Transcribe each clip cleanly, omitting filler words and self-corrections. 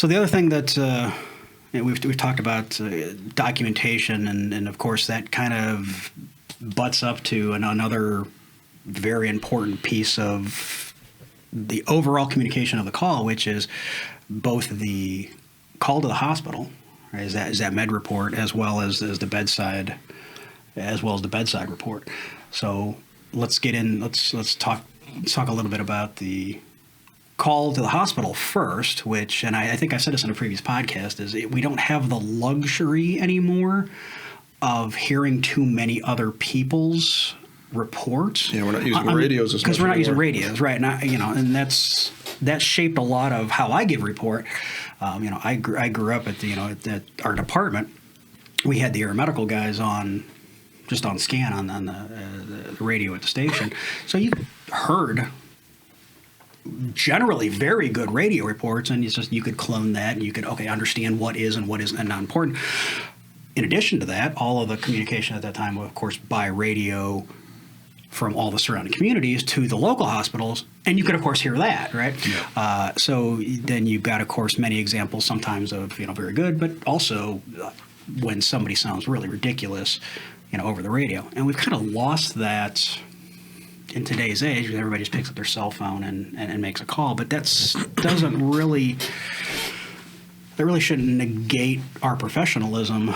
So the other thing that we've talked about documentation, and of course that kind of butts up to another very important piece of the overall communication of the call, which is both the call to the hospital, right, is that med report, as well as the bedside, report. So let's get in. Let's talk a little bit about the call to the hospital first, which, and I think I said this in a previous podcast, is we don't have the luxury anymore of hearing too many other people's reports. Yeah, we're not using radios as much because we're not using anymore. radios, right? And that shaped a lot of how I give report. I grew up at our department. We had the aeromedical guys on scan on the radio at the station, so you heard generally very good radio reports, and you could clone that, and you could understand what is and what isn't not important. In addition to that, all of the communication at that time, of course, by radio from all the surrounding communities to the local hospitals, and you could of course hear that, right? Yeah. So then you've got, of course, many examples sometimes of very good, but also when somebody sounds really ridiculous, over the radio, and we've kind of lost that. In today's age, everybody just picks up their cell phone and makes a call, but that really shouldn't negate our professionalism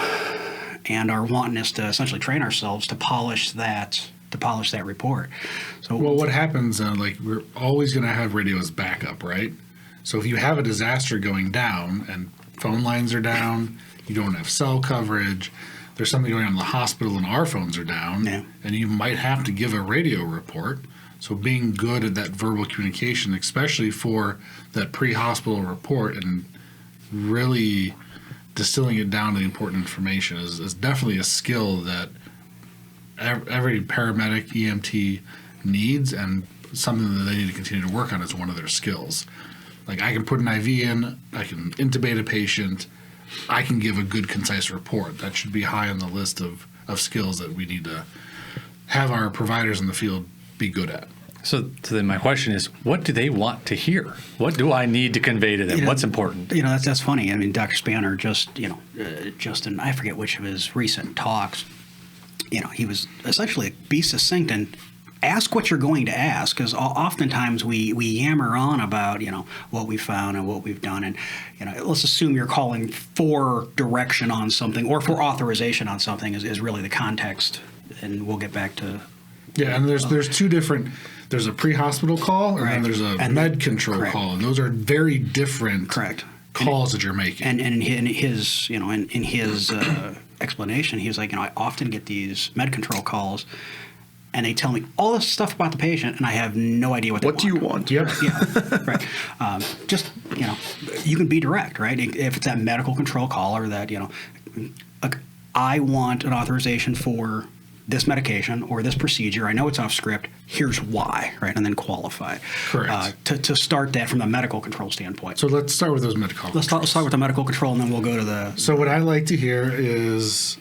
and our wantonness to essentially train ourselves to polish that report. So, well, what happens? We're always going to have radio as backup, right? So if you have a disaster going down and phone lines are down, you don't have cell coverage. There's something going on in the hospital and our phones are down, and you might have to give a radio report. So being good at that verbal communication, especially for that pre-hospital report and really distilling it down to the important information is definitely a skill that every paramedic, EMT needs, and something that they need to continue to work on as one of their skills. Like, I can put an IV in, I can intubate a patient, I can give a good, concise report. That should be high on the list of skills that we need to have our providers in the field be good at. So then my question is, what do they want to hear? What do I need to convey to them? What's important? That's funny. I mean, Dr. Spanner just in, I forget which of his recent talks, he was essentially be succinct and ask what you're going to ask, because oftentimes we yammer on about what we found and what we've done, and let's assume you're calling for direction on something or for authorization on something is really the context, and we'll get back to and there's two different. There's a pre-hospital call, and then there's a med control call, and those are very different calls that you're making. And in his explanation, he was like, I often get these med control calls, and they tell me all this stuff about the patient, and I have no idea what they want. What do you want? Yep. Yeah, right. Just, you can be direct, right? If it's that medical control call or that, I want an authorization for this medication or this procedure. I know it's off script. Here's why, right? And then qualify. Correct. To start that from the medical control standpoint. So let's start with those medical Let's start with the medical control, and then we'll go to the... So what I like to hear is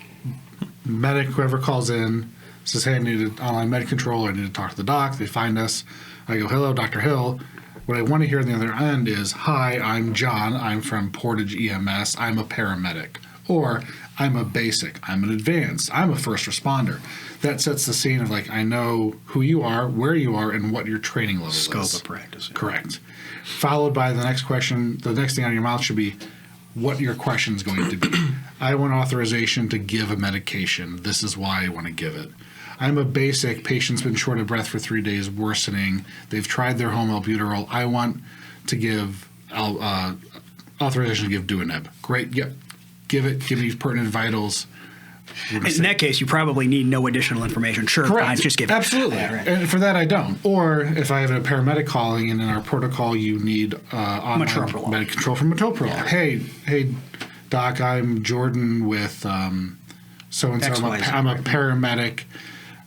medic, whoever calls in, says, hey, I need an online med control, I need to talk to the doc. They find us. I go, hello, Dr. Hill. What I want to hear on the other end is, hi, I'm John. I'm from Portage EMS. I'm a paramedic. Or I'm a basic. I'm an advanced. I'm a first responder. That sets the scene of, I know who you are, where you are, and what your training level is. Scope of practice. Correct. Followed by the next question. The next thing out of your mouth should be what your question is going to be. I want authorization to give a medication. This is why I want to give it. I'm a basic. Patient's been short of breath for 3 days, worsening. They've tried their home albuterol. I want to give authorization to give Duaneb. Great. Yep. Give it. Give me pertinent vitals. In that case, you probably need no additional information. Sure, correct. Just give it. Absolutely. Right. And for that, I don't. Or if I have a paramedic calling and in our protocol you need online med control from metoprolol. Yeah. Hey, doc, I'm Jordan with so-and-so. I'm a paramedic.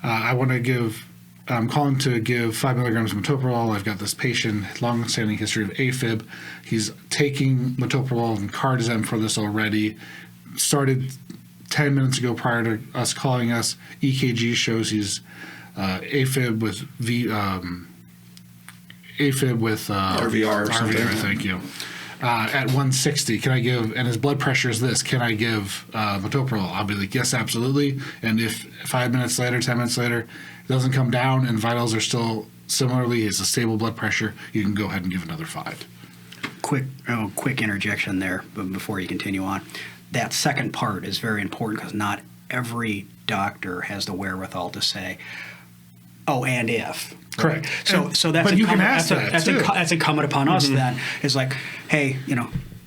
I'm calling to give 5 milligrams of metoprolol. I've got this patient, long-standing history of AFib. He's taking metoprolol and cardizem for this already. Started 10 minutes ago prior to us calling us. EKG shows he's AFib with RVR or something. Thank you. at 160, can I give, and his blood pressure is this, can I give metoprolol? I'll be like, yes, absolutely. And if 5 minutes later, 10 minutes later, it doesn't come down and vitals are still similarly, it's a stable blood pressure, you can go ahead and give another 5. Quick interjection there before you continue on. That second part is very important because not every doctor has the wherewithal to say, oh, and if. Correct. So that's but you can ask that's incumbent upon us then. Is like, hey,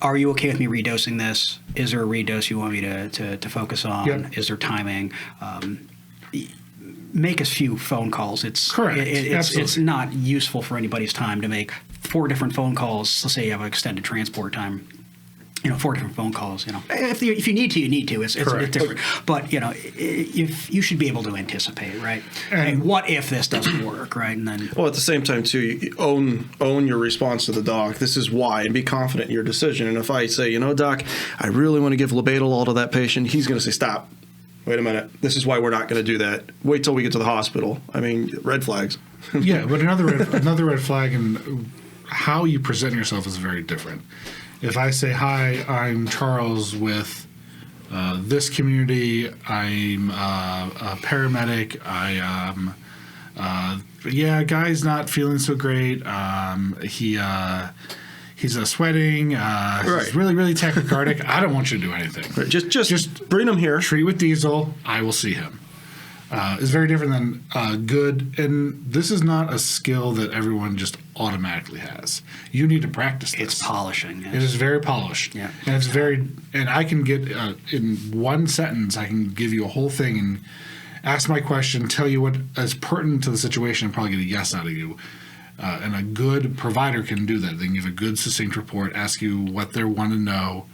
are you okay with me redosing this? Is there a redose you want me to focus on? Yep. Is there timing? Make a few phone calls. It's correct. It's not useful for anybody's time to make 4 different phone calls. Let's say you have an extended transport time. 4 different phone calls. If you need to, you need to. It's different. But if you should be able to anticipate, right? And what if this doesn't work, right? And then at the same time too, you own your response to the doc. This is why, and be confident in your decision. And if I say, doc, I really want to give labetalol to that patient, he's going to say, stop. Wait a minute. This is why we're not going to do that. Wait till we get to the hospital. I mean, red flags. Yeah, but another red flag, and how you present yourself is very different. If I say, hi, I'm Charles with this community, I'm a paramedic, guy's not feeling so great, he's sweating, he's really, really tachycardic, I don't want you to do anything. Right. Just bring him here. Treat with diesel, I will see him. Is very different than good, and this is not a skill that everyone just automatically has. You need to practice this. It's polishing. It is very polished. Yeah. And it's and I can get, in one sentence, I can give you a whole thing and ask my question, tell you what is pertinent to the situation, and probably get a yes out of you. And a good provider can do that. They can give a good, succinct report, ask you what they want to know,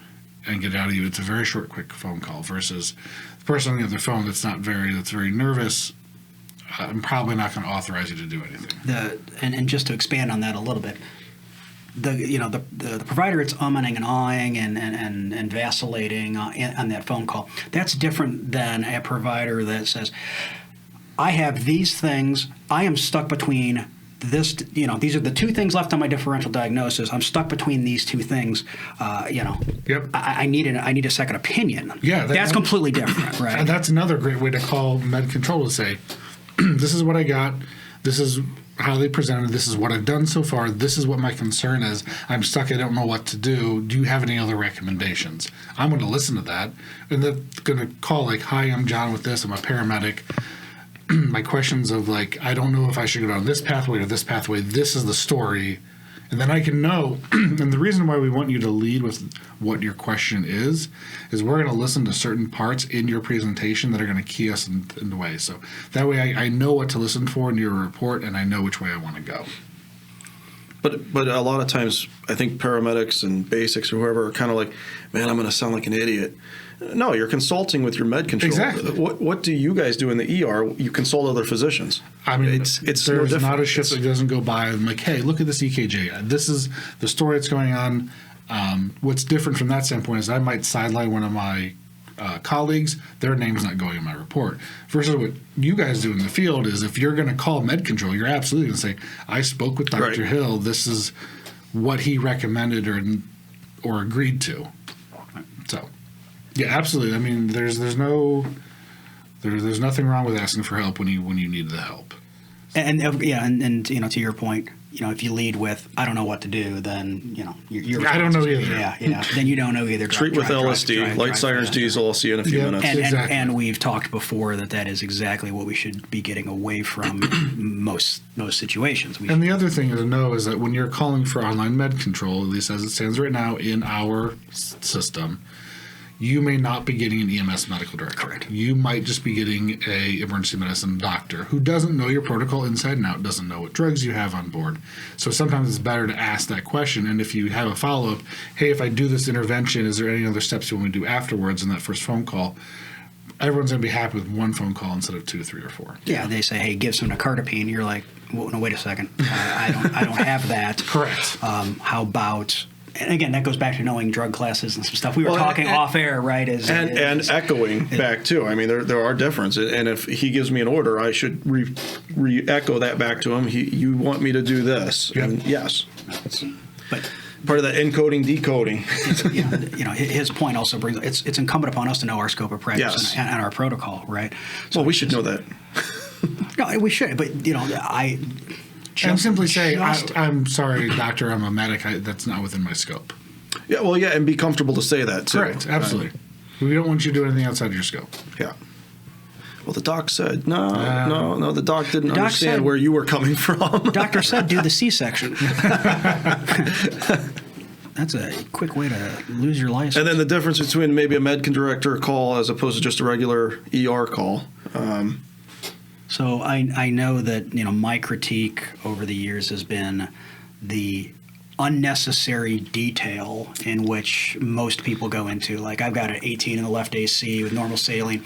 and get it out of you. It's a very short, quick phone call versus the person on the other phone that's very nervous. I'm probably not going to authorize you to do anything. And just to expand on that a little bit, the provider it's umming and ahhing and vacillating on that phone call. That's different than a provider that says, I have these things. I am stuck between this, these are the 2 things left on my differential diagnosis. I'm stuck between these 2 things. Yep. I need a second opinion. Yeah, that's completely different, right? And that's another great way to call med control, to say, this is what I got. This is how they presented. This is what I've done so far. This is what my concern is. I'm stuck. I don't know what to do. Do you have any other recommendations? I'm going to listen to that, and they're going to call like, hi, I'm John with this. I'm a paramedic. My questions of like, I don't know if I should go down this pathway or this pathway. This is the story. And then I can know, and the reason why we want you to lead with what your question is we're going to listen to certain parts in your presentation that are going to key us in the way. So that way I know what to listen for in your report, and I know which way I want to go. But a lot of times, I think paramedics and basics or whoever are kind of like, man, I'm going to sound like an idiot. No, you're consulting with your med control. Exactly. What do you guys do in the ER? You consult other physicians. I mean, it's there's no not a shift that doesn't go by. I'm like, hey, look at this EKG. This is the story that's going on. What's different from that standpoint is I might sideline one of my colleagues. Their name's not going in my report. Versus what you guys do in the field is if you're going to call med control, you're absolutely going to say, I spoke with Dr. Hill. This is what he recommended or agreed to. So. Yeah, absolutely. I mean, there's nothing wrong with asking for help when you need the help. And to your point, if you lead with I don't know what to do, then you're I don't know either. Yeah. Then you don't know either. Treat with LSD, light Siren's diesel. I'll see you in a few minutes. And we've talked before that is exactly what we should be getting away from most situations. And the other thing to know is that when you're calling for online med control, at least as it stands right now in our system, you may not be getting an EMS medical director. Correct. You might just be getting a emergency medicine doctor who doesn't know your protocol inside and out, doesn't know what drugs you have on board. So sometimes it's better to ask that question. And if you have a follow-up, hey, if I do this intervention, is there any other steps you want me to do afterwards in that first phone call? Everyone's going to be happy with one phone call instead of 2, 3, or 4. Yeah, they say, hey, give some nicardipine. You're like, well, no, wait a second. I don't have that. Correct. How about... And again, that goes back to knowing drug classes and some stuff. We were talking off air, right? And echoing back too. I mean, there are differences. And if he gives me an order, I should re-echo that back to him. You want me to do this? Yep. And yes. But part of that encoding, decoding. His point also brings it's incumbent upon us to know our scope of practice Yes. and our protocol, right? Well, we should know that. No, we should, but And simply say, I'm sorry, doctor, I'm a medic. That's not within my scope. Yeah, well, yeah, and be comfortable to say that, too. Correct, absolutely. We don't want you to do anything outside of your scope. Yeah. Well, the doc said, no, the doc didn't doc understand said- where you were coming from. Doctor said do the C-section. That's a quick way to lose your license. And then the difference between maybe a med director call as opposed to just a regular ER call. So I know that my critique over the years has been the unnecessary detail in which most people go into. Like I've got an 18 in the left AC with normal saline.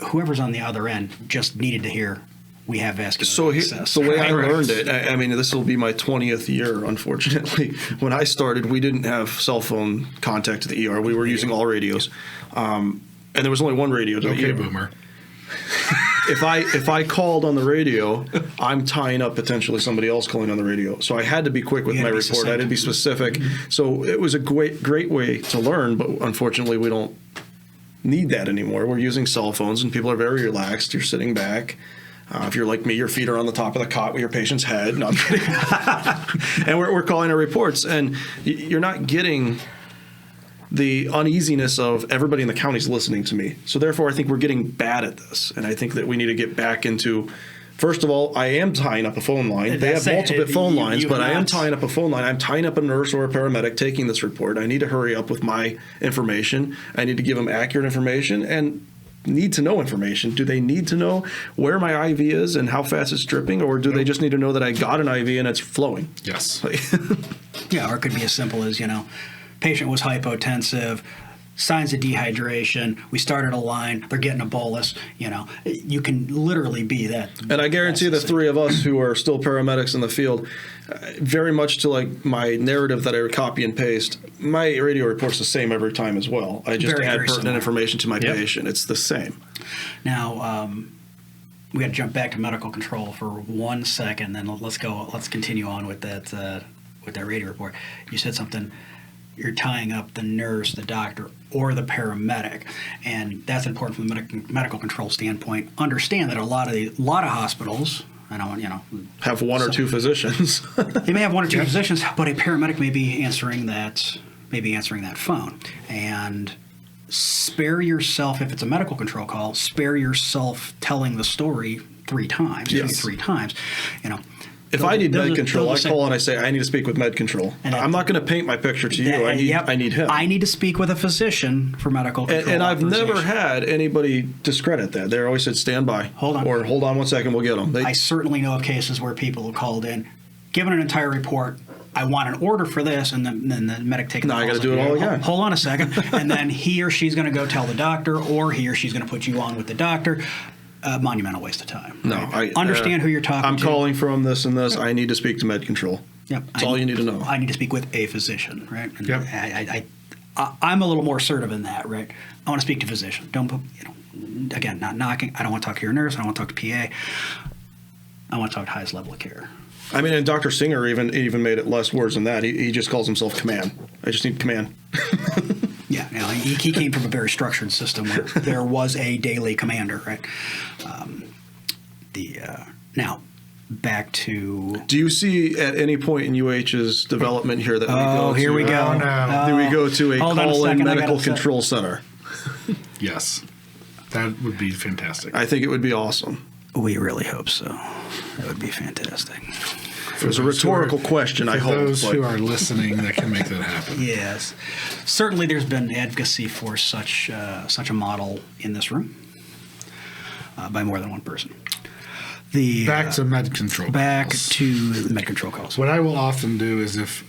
Whoever's on the other end just needed to hear we have vascular So access. the way I Correct. learned it, I mean, this will be my 20th year, unfortunately. When I started, we didn't have cell phone contact to the ER. We were using all radios. And there was only one radio to the Okay, ER. boomer. If I called on the radio, I'm tying up potentially somebody else calling on the radio. So I had to be quick with You my had to be report. I had to be specific. So it was a great way to learn, but unfortunately we don't need that anymore. We're using cell phones and people are very relaxed. You're sitting back. If you're like me, your feet are on the top of the cot with your patient's head. No, I'm kidding. And we're calling our reports, and you're not getting the uneasiness of everybody in the county's listening to me. So therefore, I think we're getting bad at this, and I think that we need to get back into. First of all, I am tying up a phone line. They have multiple phone lines, but I am tying up a phone line. I'm tying up a nurse or a paramedic taking this report. I need to hurry up with my information. I need to give them accurate information and need to know information. Do they need to know where my IV is and how fast it's dripping, or do they just need to know that I got an IV and it's flowing? Yes. Yeah, or it could be as simple as, patient was hypotensive, signs of dehydration, we started a line, they're getting a bolus, you can literally be that. And I guarantee the three of us who are still paramedics in the field, very much to like my narrative that I copy and paste, my radio report's the same every time as well. I just Very, add very pertinent similar. information to my Yep. patient. It's the same. Now, we got to jump back to medical control for 1 second, then let's continue on with that radio report. You said something, you're tying up the nurse, the doctor, or the paramedic, and that's important from the medical control standpoint. Understand that a lot of hospitals, I don't Have one or two physicians. they may have one or two physicians, but a paramedic may be answering that phone. And spare yourself, if it's a medical control call, spare yourself telling the story three times. If I need med control, I those are call and I say, I need to speak with med control. And I'm not going to paint my picture to you. I need him. I need to speak with a physician for medical control. And I've never authorization. had anybody discredit that. They always said, stand by. Hold on. Or hold on 1 second, we'll get them. I certainly know of cases where people have called in, given an entire report. I want an order for this, and then the medic takes. No, I gotta do it all again. Hold on a second, and then he or she's going to go tell the doctor, or he or she's going to put you on with the doctor. Monumental waste of time. No, right? Understand who you're talking I'm to. calling from this and this. I need to speak to med control. Yep. That's all you need to know. I need to speak with a physician, right? And Yep. I'm a little more assertive in that, right? I want to speak to physician. Don't put, again, not knocking. I don't want to talk to your nurse. I don't want to talk to PA. I want to talk to highest level of care. I mean, and Dr. Singer even made it less words than that. He just calls himself command. I just need command. Yeah, he came from a very structured system where there was a daily commander, right? Now, back to. Do you see at any point in UH's development here that we go here to, we go. Oh, no. do we go to a Hold on a call-in second, I medical gotta control center? Yes. That would be fantastic. I think it would be awesome. We really hope so. That would be fantastic. It was a rhetorical question, I For hope. those but- who are listening that can make that happen. Yes, certainly. There's been advocacy for such a model in this room by more than one person. Back to med control. Back calls. to the med control calls. What I will often do is if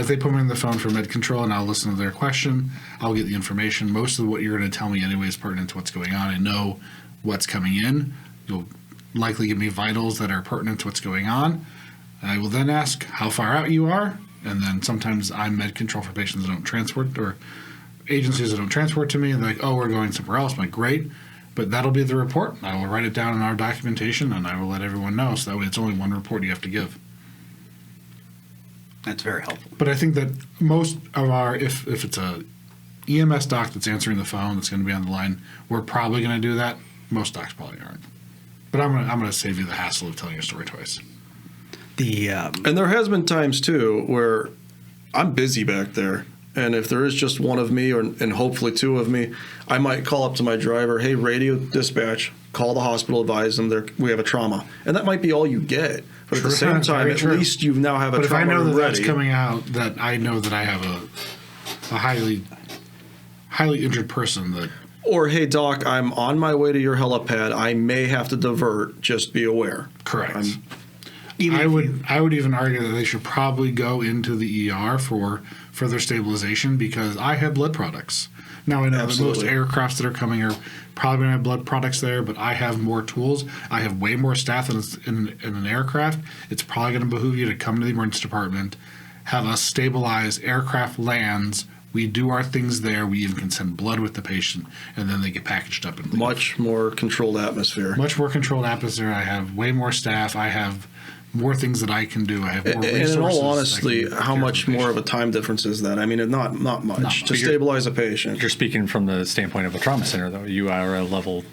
they put me on the phone for med control and I'll listen to their question, I'll get the information. Most of what you're going to tell me anyway is pertinent to what's going on. I know what's coming in. You'll likely give me vitals that are pertinent to what's going on. I will then ask how far out you are, and then sometimes I'm med control for patients that don't transport or agencies that don't transport to me, and they're like, oh, we're going somewhere else. I'm like, great. But that'll be the report. I will write it down in our documentation, and I will let everyone know. So that way it's only one report you have to give. That's very helpful. But I think that most of our, if it's a EMS doc that's answering the phone that's going to be on the line, we're probably going to do that. Most docs probably aren't. But I'm gonna save you the hassle of telling your story twice. And there has been times too where I'm busy back there, and if there is just one of me, and hopefully two of me, I might call up to my driver, hey, radio dispatch, call the hospital, advise them we have a trauma, and that might be all you get. But at the same time, at least you now have a trauma. But if I know that ready. that's coming out, that I know that I have a highly injured person that. Or, hey, doc, I'm on my way to your helipad. I may have to divert. Just be aware. Correct. I would even argue that they should probably go into the ER for further stabilization because I have blood products. Now, I know that most aircrafts that are coming are probably going to have blood products there, but I have more tools. I have way more staff in an aircraft. It's probably going to behoove you to come to the emergency department, have us stabilize aircraft lands. We do our things there. We even can send blood with the patient, and then they get packaged up and leave. Much more controlled atmosphere. Much more controlled atmosphere. I have way more staff. I have more things that I can do. I have more resources. And in all honesty, how much more of a time difference is that? I mean, not much to stabilize a patient. You're speaking from the standpoint of a trauma center, though. You are a level.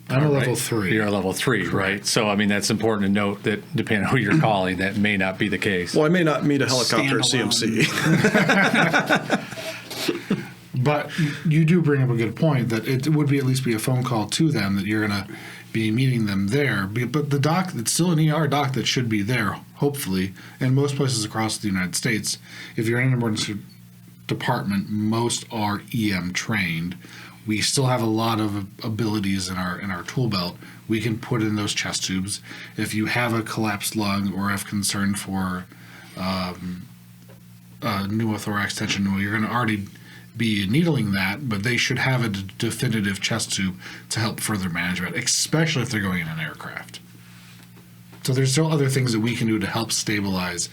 I'm a level 3. You're a level 3, right? So, I mean, that's important to note that depending on who you're calling, that may not be the case. Well, I may not meet a helicopter at CMC. But you do bring up a good point that it would be at least be a phone call to them that you're going to be meeting them there. But the doc, it's still an ER doc that should be there, hopefully. And most places across the United States, if you're in an emergency department, most are EM trained. We still have a lot of abilities in our tool belt. We can put in those chest tubes. If you have a collapsed lung or have concern for pneumothorax tension, well, you're going to already be needling that, but they should have a definitive chest tube to help further manage that, especially if they're going in an aircraft. So there's still other things that we can do to help stabilize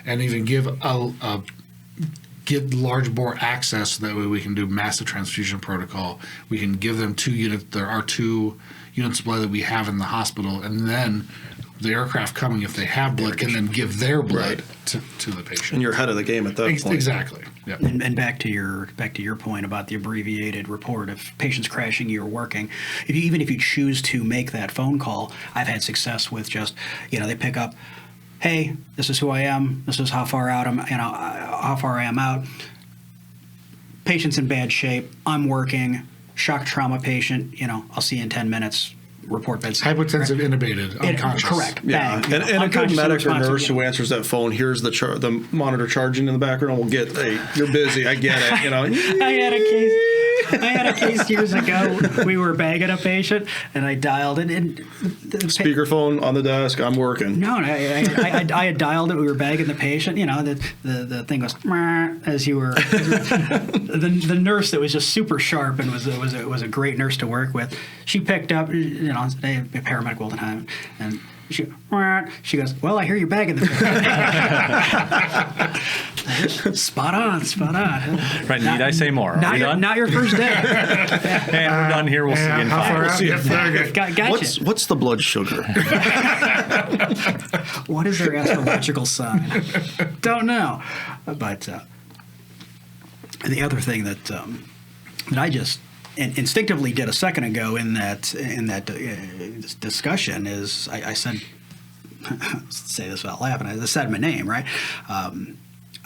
and even get large bore access so that way we can do massive transfusion protocol. We can give them 2 units. There are 2 units of blood that we have in the hospital, and then the aircraft coming, if they have blood, can then give their blood to the patient. And you're ahead of the game at that point. Exactly. Yep. And back to your point about the abbreviated report of patients crashing, you're working. Even if you choose to make that phone call, I've had success with just, they pick up, hey, this is who I am. This is how far out how far I am out. Patient's in bad shape. I'm working. Shock trauma patient. I'll see you in 10 minutes. Report bedside. Hypotensive, intubated, unconscious. Correct. Yeah, Bang. and a good medic or nurse who answers that phone hears the monitor charging in the background will get, hey, you're busy, I get it. I had a case years ago. We were bagging a patient, and I dialed it. And speakerphone on the desk. I'm working. No, I had dialed it. We were bagging the patient. The thing was as you were. The nurse that was just super sharp and was a great nurse to work with. She picked up. A paramedic all the time, and she goes, well, I hear you're bagging the patient. Spot on. Right, need I say more? Not your first day. And we're done here. We'll see you in 5. Gotcha. What's the blood sugar? What is their astrological sign? Don't know. But the other thing that I just instinctively did a second ago in that discussion is I said, say this without laughing, I said my name, right?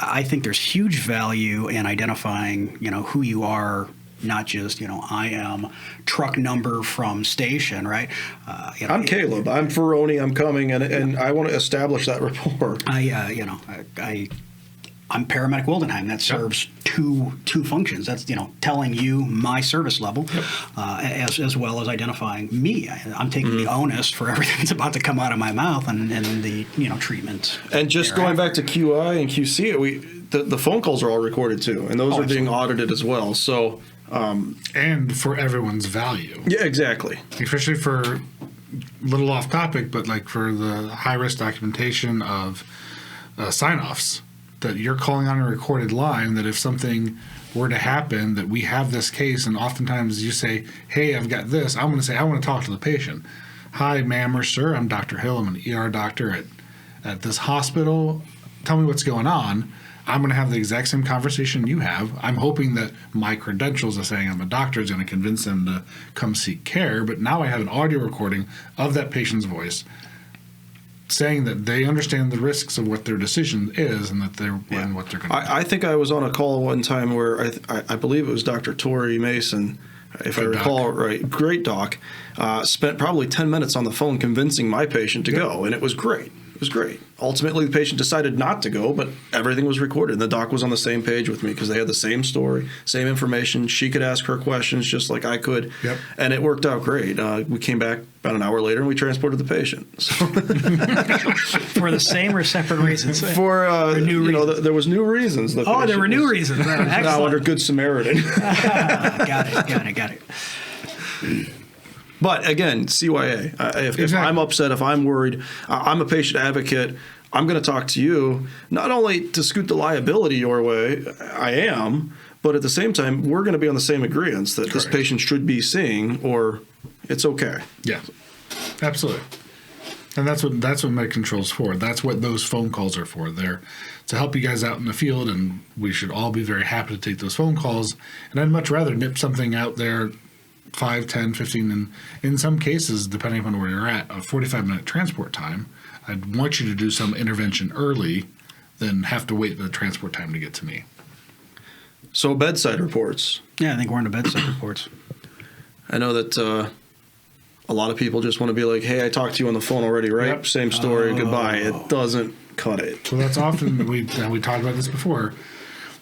I think there's huge value in identifying, who you are, not just, I am truck number from station, right? I'm Caleb. I'm Ferroni. I'm coming, and I want to establish that rapport. I'm paramedic Wildenheim. That serves two functions. That's telling you my service level, as well as identifying me. I'm taking the onus for everything that's about to come out of my mouth and the treatment. And just going back to QI and QC, the phone calls are all recorded too, and those are being audited as well. So and for everyone's value. Yeah, exactly. Especially for little off topic, but like for the high risk documentation of sign-offs. That you're calling on a recorded line, that if something were to happen, that we have this case, and oftentimes you say, hey, I've got this, I'm going to say, I want to talk to the patient. Hi, ma'am or sir, I'm Dr. Hill. I'm an ER doctor at this hospital. tell me what's going on. I'm going to have the exact same conversation you have. I'm hoping that my credentials of saying I'm a doctor is going to convince them to come seek care. But now I have an audio recording of that patient's voice saying that they understand the risks of what their decision is and that and what they're going to do. I think I was on a call one time where I believe it was Dr. Tori Mason, if I recall right, great doc, spent probably 10 minutes on the phone convincing my patient to go, and it was great. It was great. Ultimately, the patient decided not to go, but everything was recorded. The doc was on the same page with me because they had the same story, same information. She could ask her questions just like I could, and it worked out great. We came back about an hour later and we transported the patient. So For the same or separate reasons? for new reasons. there was new reasons. There were new reasons. Now under Good Samaritan. Got it. But again, CYA. If I'm upset, if I'm worried, I'm a patient advocate. I'm going to talk to you, not only to scoot the liability your way, I am, but at the same time, we're going to be on the same agreement that this patient should be seeing, or it's okay. Yeah, absolutely. And that's what Med Control's for. That's what those phone calls are for. They're to help you guys out in the field, and we should all be very happy to take those phone calls. And I'd much rather nip something out there 5, 10, 15, and in some cases, depending upon where you're at, a 45-minute transport time. I'd want you to do some intervention early than have to wait the transport time to get to me. So bedside reports. Yeah, I think we're into bedside reports. I know that a lot of people just want to be like, hey, I talked to you on the phone already, right? Yep. Same story, goodbye. It doesn't cut it. So that's often, we talked about this before,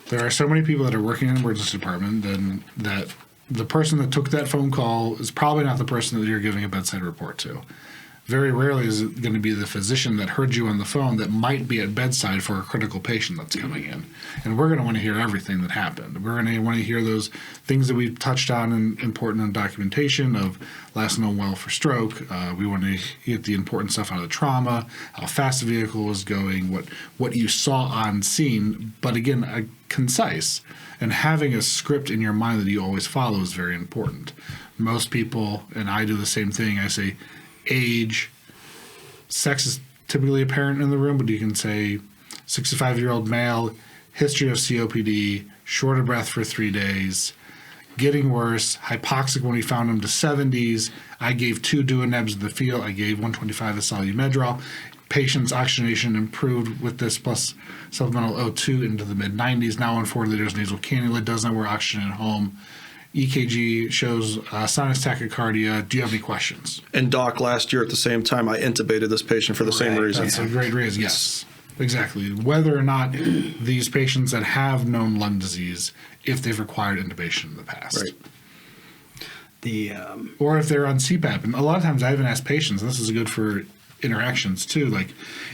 there are so many people that are working in the emergency department then that the person that took that phone call is probably not the person that you're giving a bedside report to. Very rarely is it going to be the physician that heard you on the phone that might be at bedside for a critical patient that's coming in. And we're going to want to hear everything that happened. We're going to want to hear those things that we've touched on in important in documentation of last known well for stroke. We want to get the important stuff out of the trauma, how fast the vehicle was going, what you saw on scene. But again, concise. And having a script in your mind that you always follow is very important. Most people, and I do the same thing, I say age, sex is typically apparent in the room, but you can say 65-year-old male, history of COPD, short of breath for 3 days, getting worse, hypoxic when we found him to 70s. I gave 2 Duanebs in the field. I gave 125 of solumedrol. Patient's oxygenation improved with this plus supplemental O2 into the mid-90s. Now on 4 liters nasal cannula, does not wear oxygen at home. EKG shows sinus tachycardia. Do you have any questions? And doc, last year at the same time, I intubated this patient for the same reason. That's a great reason. Yes, exactly. Whether or not these patients that have known lung disease, if they've required intubation in the past. Right. Or if they're on CPAP. And a lot of times I even ask patients, and this is good for interactions too, like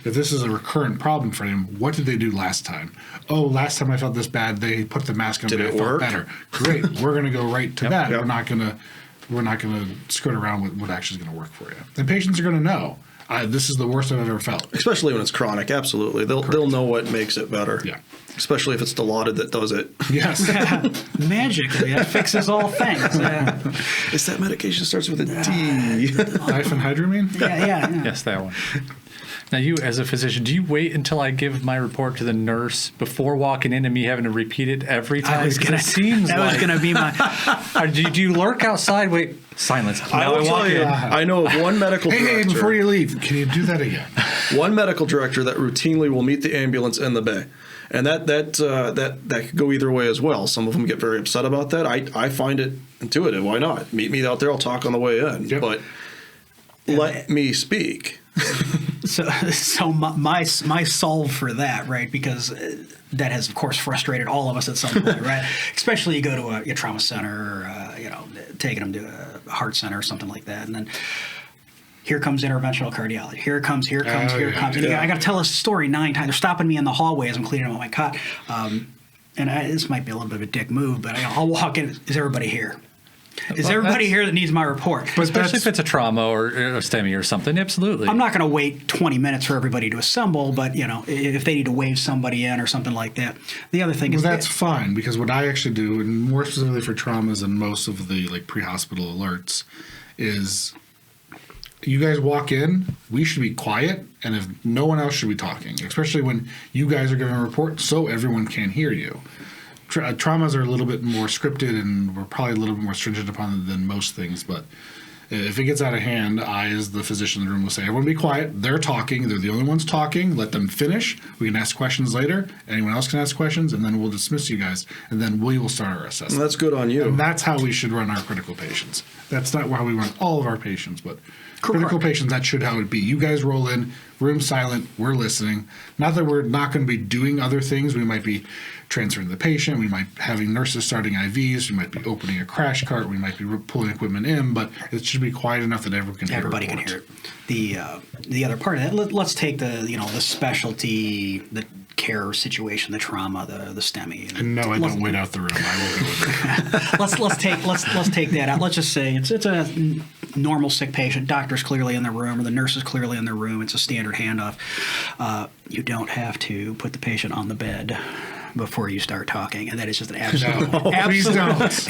if this is a recurrent problem for them, what did they do last time? Oh, last time I felt this bad, they put the mask on Did and it I felt work? better. Great. We're going to go right to that. Yep. We're not going to skirt around with what actually is going to work for you. And patients are going to know, this is the worst I've ever felt. Especially when it's chronic, absolutely. They'll know what makes it better. Yeah. Especially if it's Dilaudid that does it. Yes. Magically, that fixes all things. It's that medication starts with a D. Diphenhydramine? Yeah. Yes, that one. Now, you as a physician, do you wait until I give my report to the nurse before walking in and me having to repeat it every time? It seems that was like. going to be my. Do you lurk outside? Wait, silence. I Now will walk tell you, in. I know of one medical director. Hey, before you leave, can you do that again? One medical director that routinely will meet the ambulance in the bay. And that could go either way as well. Some of them get very upset about that. I find it intuitive. Why not? Meet me out there. I'll talk on the way in. Yep. But let me speak. So my solve for that, right? Because that has of course frustrated all of us at some point, right? Especially you go to a trauma center, or, taking them to a heart center or something like that, and then here comes interventional cardiology. Here it comes. And I got to tell this story 9 times. They're stopping me in the hallway as I'm cleaning up my cot. This might be a little bit of a dick move, but I'll walk in. Is everybody here? Is everybody here that needs my report? But especially if it's a trauma or a STEMI or something, absolutely. I'm not going to wait 20 minutes for everybody to assemble, but if they need to wave somebody in or something like that. The other thing is that's fine, because what I actually do, and more specifically for traumas and most of the like pre-hospital alerts, is you guys walk in, we should be quiet, and if no one else should be talking, especially when you guys are giving a report, so everyone can hear you. Traumas are a little bit more scripted, and we're probably a little bit more stringent upon them than most things, but if it gets out of hand, I, as the physician in the room, will say, everyone be quiet. They're talking. They're the only ones talking. Let them finish. We can ask questions later. Anyone else can ask questions, and then we'll dismiss you guys, and then we will start our assessment. And that's good on you. And that's how we should run our critical patients. That's not how we run all of our patients, but critical patients, that should how it be. You guys roll in, room silent, we're listening. Not that we're not going to be doing other things. We might be transferring the patient. We might be having nurses starting IVs. We might be opening a crash cart. We might be pulling equipment in, but it should be quiet enough that everyone can hear. Everybody can hear it. The other part of that, let's take the specialty, the care situation, the trauma, the STEMI. And no, I don't wait out the room. I will go with it. let's take that out. Let's just say it's a normal sick patient. Doctor's clearly in the room, or the nurse is clearly in the room. It's a standard handoff. You don't have to put the patient on the bed before you start talking, and that is just an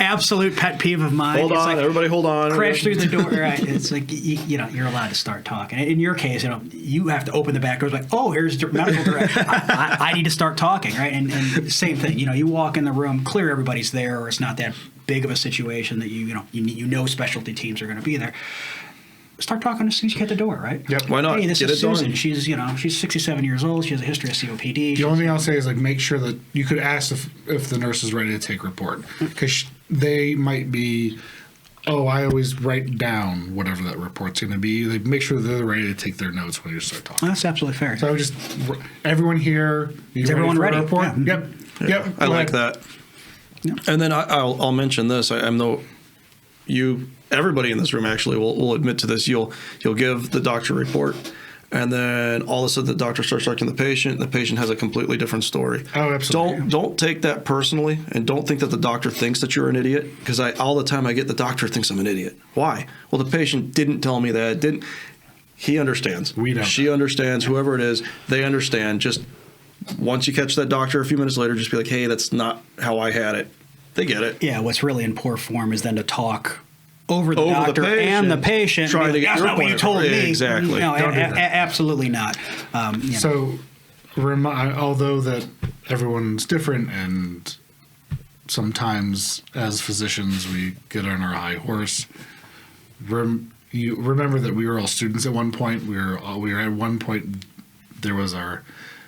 absolute pet peeve of mine. Hold on, everybody, hold on. Crash through the door. Right? It's like you're allowed to start talking. In your case, you have to open the back door. It's like, oh, here's the medical director. I need to start talking, right? And same thing. You walk in the room, clear everybody's there, or it's not that big of a situation that you know specialty teams are going to be there. Start talking as soon as you hit the door, right? Yep. Why not? Hey, this Get is it done. Susan. She's 67 years old. She has a history of COPD. The only thing I'll say is make sure that you could ask if the nurse is ready to take report, because they might be, I always write down whatever that report's going to be. They make sure that they're ready to take their notes when you start talking. That's absolutely fair. So I would just, everyone here, is everyone ready? Report? Yeah. Yep. I like that. Yeah. And then I'll mention this. Everybody in this room actually will admit to this. You'll give the doctor a report, and then all of a sudden the doctor starts talking to the patient. The patient has a completely different story. Oh, absolutely. Don't take that personally, and don't think that the doctor thinks that you're an idiot. Because all the time I get the doctor thinks I'm an idiot. Why? Well, the patient didn't tell me that. He understands. We don't. She understands. Whoever it is, they understand. Just once you catch that doctor a few minutes later, just be like, hey, that's not how I had it. They get it. Yeah, what's really in poor form is then to talk over the doctor and the patient. Trying to get that's your not what you point told across. me. Yeah, exactly. No, Don't do that. absolutely not. So, although that everyone's different, and sometimes as physicians we get on our high horse, you remember that we were all students at one point. We were at one point. There was our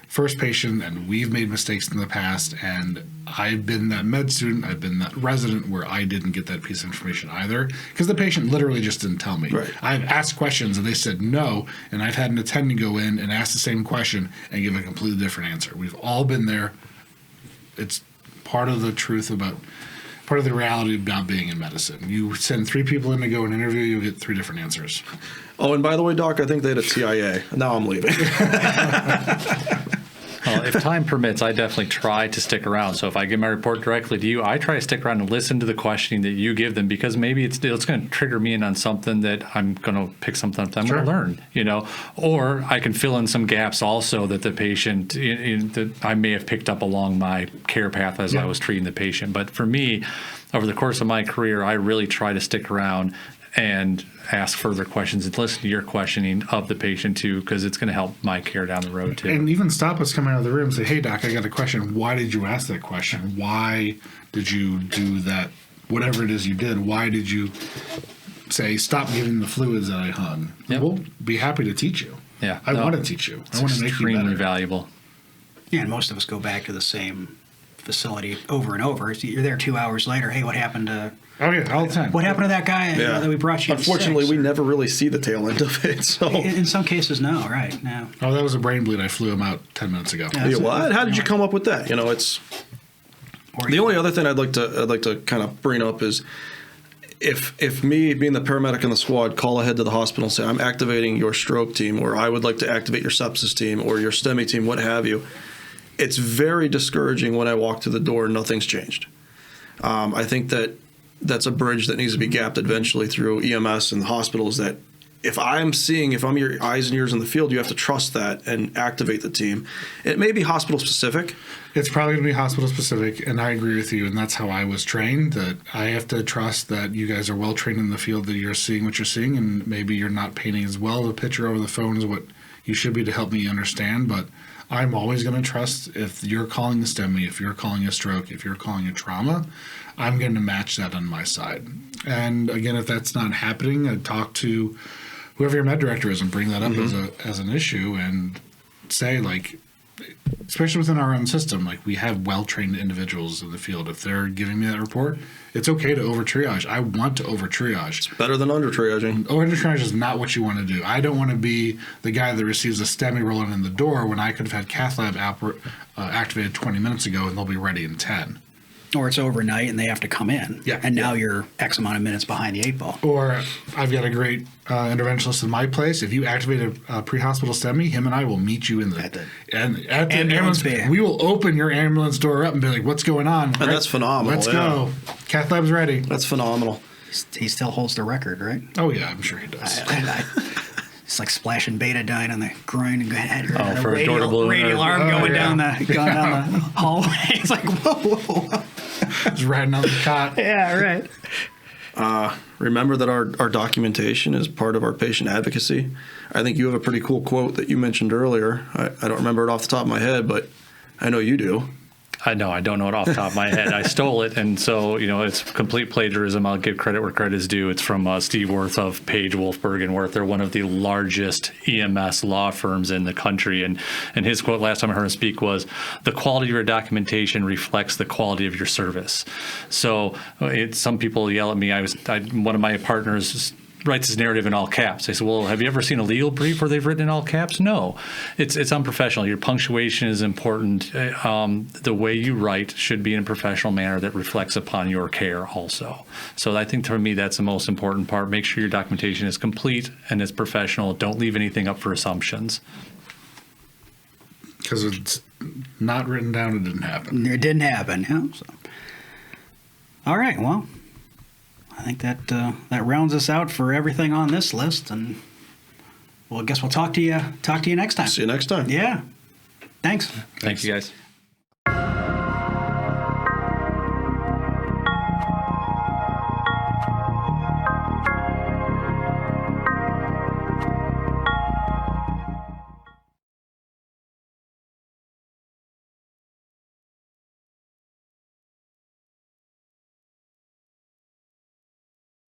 first patient, and we've made mistakes in the past, and I've been that med student, I've been that resident where I didn't get that piece of information either, because the patient literally just didn't tell me. Right. I've asked questions and they said no, and I've had an attending go in and ask the same question and give a completely different answer. We've all been there. It's part of the reality about being in medicine. You send 3 people in to go and interview, you'll get 3 different answers. Oh, and by the way, Doc, I think they had a TIA. Now I'm leaving. Well, if time permits, I definitely try to stick around. So if I give my report directly to you, I try to stick around and listen to the questioning that you give them, because maybe it's going to trigger me in on something that I'm going to pick something up that I'm going to learn, or I can fill in some gaps also that the patient that I may have picked up along my care path as I was treating the patient. But for me, over the course of my career, I really try to stick around and ask further questions and listen to your questioning of the patient too, because it's going to help my care down the road too. And even stop us coming out of the room and say, hey, doc, I got a question. Why did you ask that question? Why did you do that? Whatever it is you did, why did you say, stop giving the fluids that I hung? Yep. We'll be happy to teach you. Yeah, I want to teach you. I want to make you extremely better. valuable. Yeah, and most of us go back to the same facility over and over. You're there 2 hours later. Hey, what happened to... Oh, yeah, all the time. What happened to that guy that we brought you? Unfortunately, at 6? we never really see the tail end of it. So, In some cases, no. Right? No. Oh, that was a brain bleed. I flew him out 10 minutes ago. Yeah. yeah, what? How did you come up with that? It's the only other thing I'd like to kind of bring up is if me being the paramedic in the squad call ahead to the hospital and say I'm activating your stroke team, or I would like to activate your sepsis team or your STEMI team, what have you. It's very discouraging when I walk through the door and nothing's changed. I think that's a bridge that needs to be gapped eventually through EMS and the hospitals, that if I'm your eyes and ears in the field, you have to trust that and activate the team. It may be hospital specific. It's probably going to be hospital specific, and I agree with you. And that's how I was trained. That I have to trust that you guys are well trained in the field, that you're seeing what you're seeing, and maybe you're not painting as well of a picture over the phone as what you should be to help me understand. But I'm always going to trust if you're calling a STEMI, if you're calling a stroke, if you're calling a trauma, I'm going to match that on my side. And again, if that's not happening, I'd talk to whoever your med director is and bring that up as an issue and say, like, especially within our own system, like, we have well-trained individuals in the field. If they're giving me that report, it's okay to over-triage. I want to over-triage. It's better than under-triaging. Over-triage is not what you want to do. I don't want to be the guy that receives a STEMI rolling in the door when I could have had cath lab activated 20 minutes ago and they'll be ready in 10. Or it's overnight and they have to come in. Yeah. And now you're X amount of minutes behind the 8 ball. Or I've got a great interventionist in my place. If you activate a pre-hospital STEMI, him and I will meet you in the ambulance bay. We will open your ambulance door up and be like, "What's going on?" And that's phenomenal. Let's go. Cath lab's ready. That's phenomenal. He still holds the record, right? Oh yeah, I'm sure he does. It's like splashing betadine on the groin and had for a door balloon radial arm going down the hallway. It's like whoa. Just riding on the cot. Yeah, right. Remember that our documentation is part of our patient advocacy. I think you have a pretty cool quote that you mentioned earlier. I don't remember it off the top of my head, but I know you do. I don't know it off the top of my head. I stole it, and so it's complete plagiarism. I'll give credit where credit is due. It's from Steve Worth of Page, Wolfberg, and Worth. They're one of the largest EMS law firms in the country, and his quote last time I heard him speak was, "The quality of your documentation reflects the quality of your service." So some people yell at me. One of my partners writes his narrative in all caps. I said, "Well, have you ever seen a legal brief where they've written in all caps?" No, it's unprofessional. Your punctuation is important. The way you write should be in a professional manner that reflects upon your care also. So I think for me, that's the most important part. Make sure your documentation is complete and it's professional. Don't leave anything up for assumptions. Because it's not written down, it didn't happen. It didn't happen. So. All right, well, I think that rounds us out for everything on this list, and I guess we'll talk to you next time. See you next time. Yeah. Thanks. Thank you, guys.